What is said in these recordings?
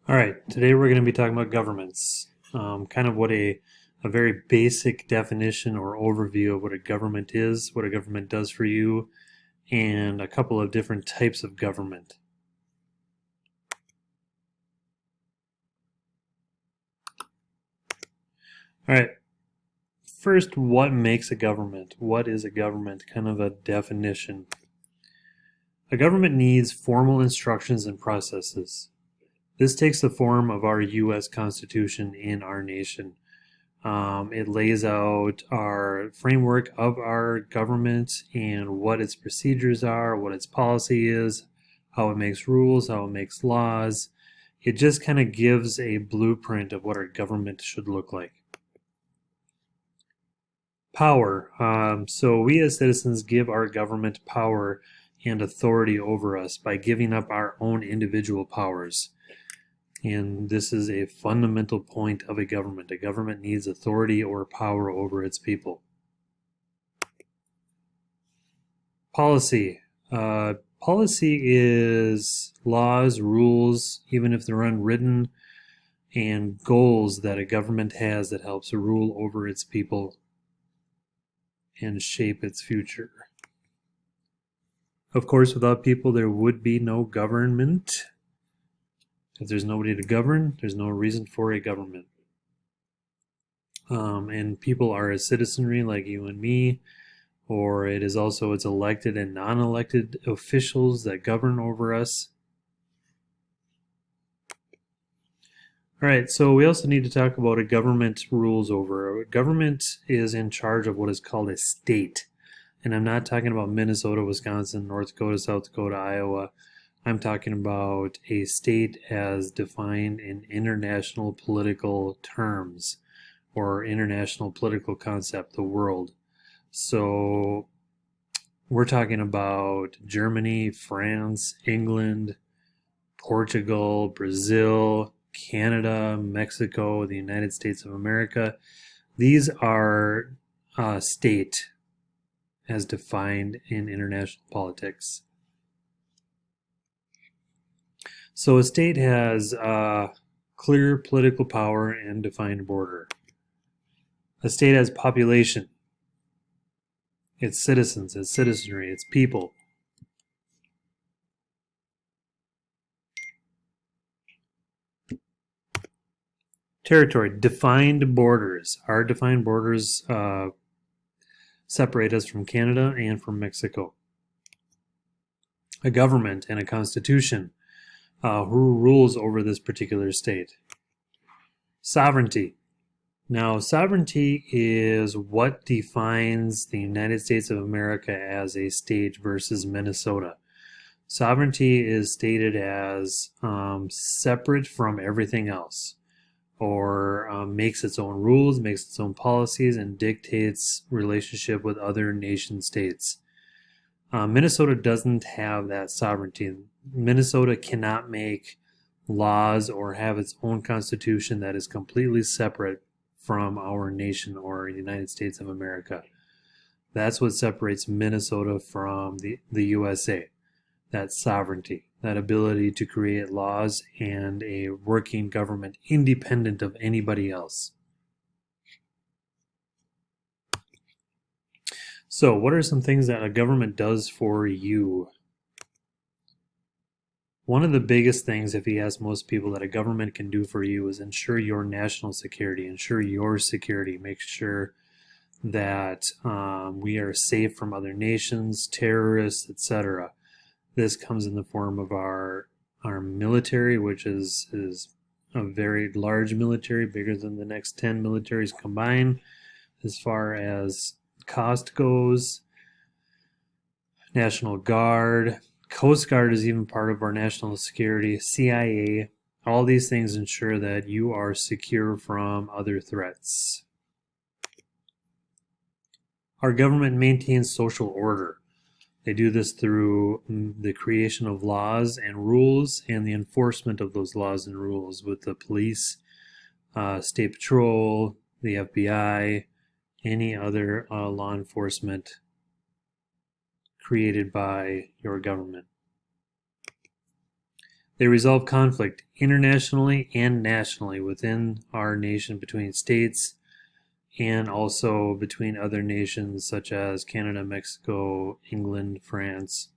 All right, today we're going to be talking about governments. Kind of what a very basic definition or overview of what a government is, what a government does for you, and a couple of different types of government. All right, first, what makes a government? What is a government? Kind of a definition. A government needs formal instructions and processes. This takes the form of our U.S. Constitution in our nation. It lays out our framework of our government and what its procedures are, what its policy is, how it makes rules, how it makes laws. It just kind of gives a blueprint of what our government should look like. Power. So we as citizens give our government power and authority over us by giving up our own individual powers. And this is a fundamental point of a government. A government needs authority or power over its people. Policy. Policy is laws, rules, even if they're unwritten, and goals that a government has that helps rule over its people and shape its future. Of course, without people, there would be no government. If there's nobody to govern, there's no reason for a government. And people are a citizenry like you and me, or it is also its elected and non-elected officials that govern over us. All right, so we also need to talk about a government rules over. A government is in charge of what is called a state. And I'm not talking about Minnesota, Wisconsin, North Dakota, South Dakota, Iowa. I'm talking about a state as defined in international political terms or international political concept, the world. So we're talking about Germany, France, England, Portugal, Brazil, Canada, Mexico, the United States of America. These are state as defined in international politics. So a state has clear political power and defined border. A state has population, its citizens, its citizenry, its people. Territory, defined borders. Our defined borders separate us from Canada and from Mexico. A government and a constitution. Who rules over this particular state? Sovereignty. Now, sovereignty is what defines the United States of America as a state versus Minnesota. Sovereignty is stated as separate from everything else, or makes its own rules, makes its own policies, and dictates relationship with other nation states. Minnesota doesn't have that sovereignty. Minnesota cannot make laws or have its own constitution that is completely separate from our nation or the United States of America. That's what separates Minnesota from the USA. That sovereignty, that ability to create laws and a working government independent of anybody else. So, what are some things that a government does for you? One of the biggest things, if you ask most people, that a government can do for you is ensure your national security, ensure your security, make sure that we are safe from other nations, terrorists, etc. This comes in the form of our military, which is a very large military, bigger than the next 10 militaries combined as far as cost goes. National Guard, Coast Guard is even part of our national security, CIA. All these things ensure that you are secure from other threats. Our government maintains social order. They do this through the creation of laws and rules and the enforcement of those laws and rules with the police, state patrol, the FBI, any other law enforcement created by your government. They resolve conflict internationally and nationally within our nation, between states, and also between other nations such as Canada, Mexico, England, France.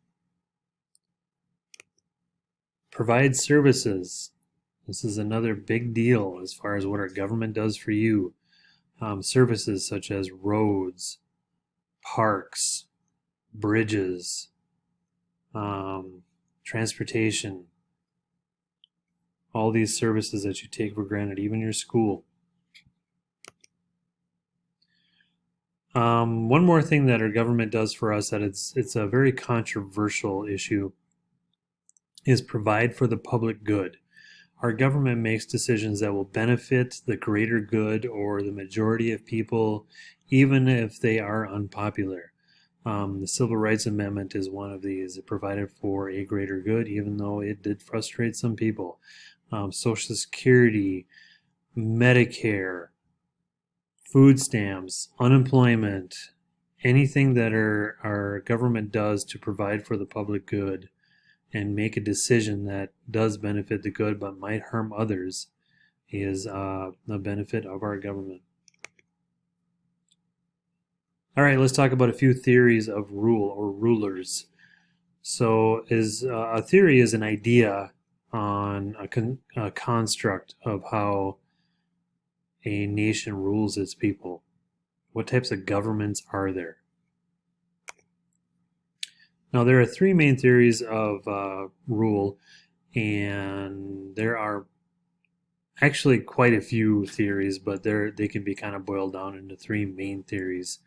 Provide services. This is another big deal as far as what our government does for you. Services such as roads, parks, bridges, transportation, all these services that you take for granted, even your school. One more thing that our government does for us that it's a very controversial issue is provide for the public good. Our government makes decisions that will benefit the greater good or the majority of people, even if they are unpopular. The Civil Rights Amendment is one of these. It provided for a greater good, even though it did frustrate some people. Social Security, Medicare, food stamps, unemployment, anything that our government does to provide for the public good and make a decision that does benefit the good but might harm others is the benefit of our government. All right, let's talk about a few theories of rule or rulers. So, a theory is an idea on a construct of how a nation rules its people. What types of governments are there? Now, there are three main theories of rule, and there are actually quite a few theories, but they can be kind of boiled down into three main theories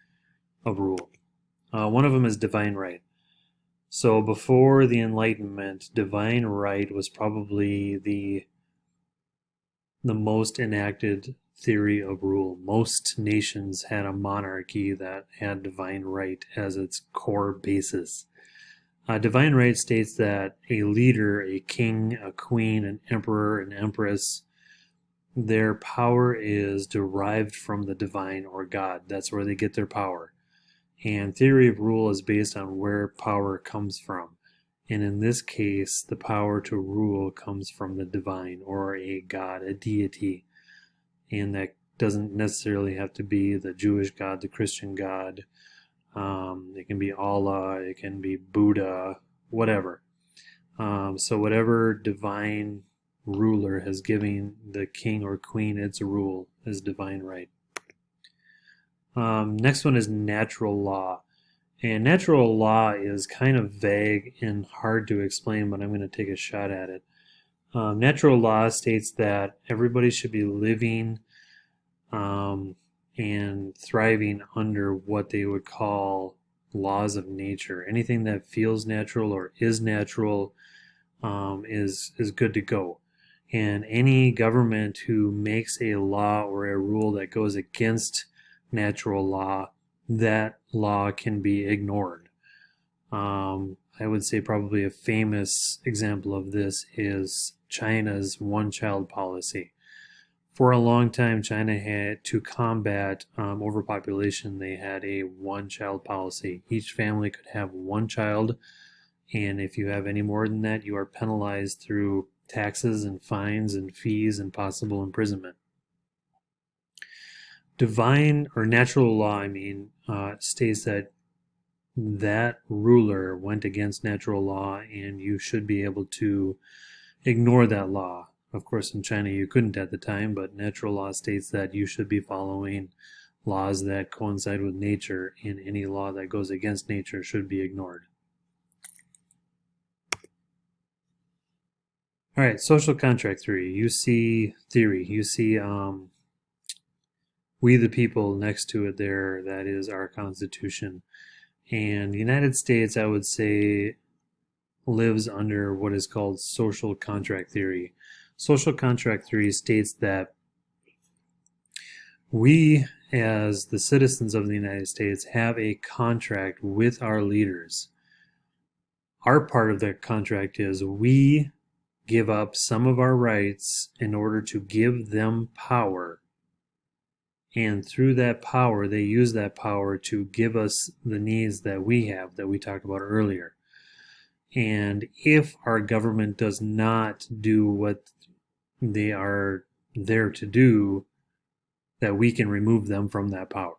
of rule. One of them is divine right. So before the Enlightenment, divine right was probably the most enacted theory of rule. Most nations had a monarchy that had divine right as its core basis. Divine right states that a leader, a king, a queen, an emperor, an empress, their power is derived from the divine or God. That's where they get their power. And theory of rule is based on where power comes from. And in this case, the power to rule comes from the divine or a God, a deity. And that doesn't necessarily have to be the Jewish God, the Christian God. It can be Allah, it can be Buddha, whatever. So whatever divine ruler has given the king or queen its rule is divine right. Next one is natural law. And natural law is kind of vague and hard to explain, but I'm going to take a shot at it. Natural law states that everybody should be living and thriving under what they would call laws of nature. Anything that feels natural or is natural is good to go. And any government who makes a law or a rule that goes against natural law, that law can be ignored. I would say probably a famous example of this is China's one-child policy. For a long time, China had to combat overpopulation. They had a one-child policy. Each family could have one child, and if you have any more than that, you are penalized through taxes and fines and fees and possible imprisonment. Divine or natural law, states that ruler went against natural law and you should be able to ignore that law. Of course, in China you couldn't at the time, but natural law states that you should be following laws that coincide with nature, and any law that goes against nature should be ignored. All right, social contract theory. You see we the people next to it there. That is our Constitution. And the United States, I would say, lives under what is called social contract theory. Social contract theory states that we, as the citizens of the United States, have a contract with our leaders. Our part of that contract is we give up some of our rights in order to give them power. And through that power, they use that power to give us the needs that we have, that we talked about earlier. And if our government does not do what they are there to do, that we can remove them from that power.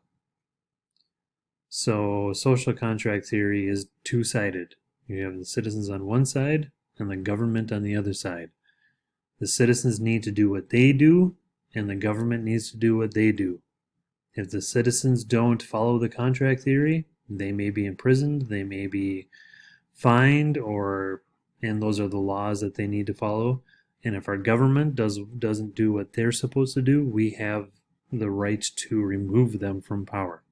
So social contract theory is two-sided. You have the citizens on one side and the government on the other side. The citizens need to do what they do, and the government needs to do what they do. If the citizens don't follow the contract theory, they may be imprisoned, they may be fined, and those are the laws that they need to follow. And if our government doesn't do what they're supposed to do, we have the right to remove them from power.